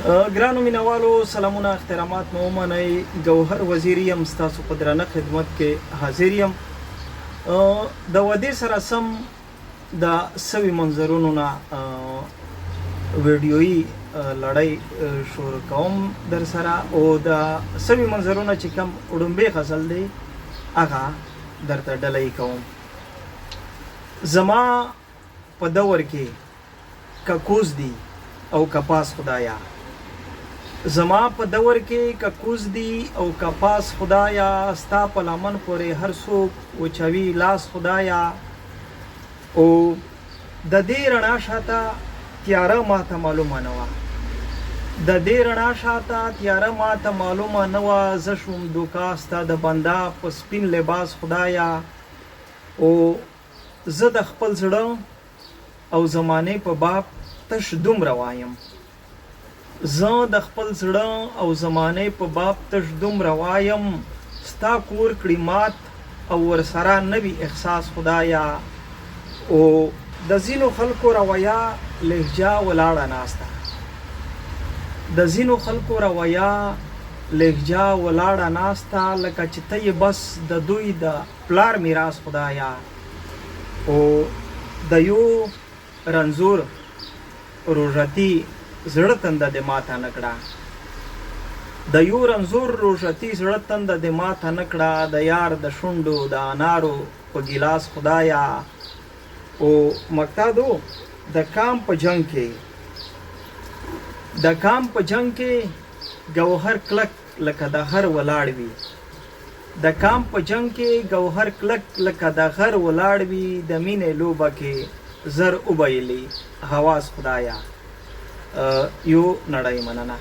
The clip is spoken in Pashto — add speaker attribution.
Speaker 1: ګرانو مینوالو سلامونه احترامات مو منئ. ګوهر وزیر یم، ستاسو په درانه خدمت کې حاضر یم. د ودې سره سم د سوي منظرونو نه ویډیویي لړۍ شروع کوم در سره، او د سوي منظرونه چې کوم وړومبی غزل دی هغه درته ډلۍ کوم. زما په دور کې ککوز دی او کپاس خدایا، زما په دور کې ککوز دی او کپاس خدایا، ستا په لمن پورې هر څوک وچوي لاس خدایا. او د دې رڼا شاته تیاره ماته معلومه نه وه، د دې رڼا شاته تیاره ماته معلومه نه وه. زه شوم دوکا ستا د بنده په سپین لباس خدایا. او زه د خپل زړه او زمانې په باب تش دومره وایم، زه د خپل زړه او زمانې په باب تش دومره وایم. ستا کور کړي مات او ورسره نوي احساس خدایا. او د ځینو خلکو رویه لهجه ولاړه ناسته، د ځینو خلکو رویه لهجه ولاړه ناسته، لکه چې ته یې بس د دوی د پلار میراث خدایا. او د یو رنځور روژتي زړه تنده د ماته نکړه، د یو رنځور روژتي زړه تنده د ماته نکړه. د یار د شونډو د انارو په ګیلاس خدایا. او مقتادو د کام په جنگ کې، د کام په جنگ کې ګوهر کلک لکه د غر ولاړ وي، د کام په جنگ کې ګوهر کلک لکه د غر ولاړ وي. د مینې لوبه کې زر وبایلي حواس خدایا. یو نړۍ مننه.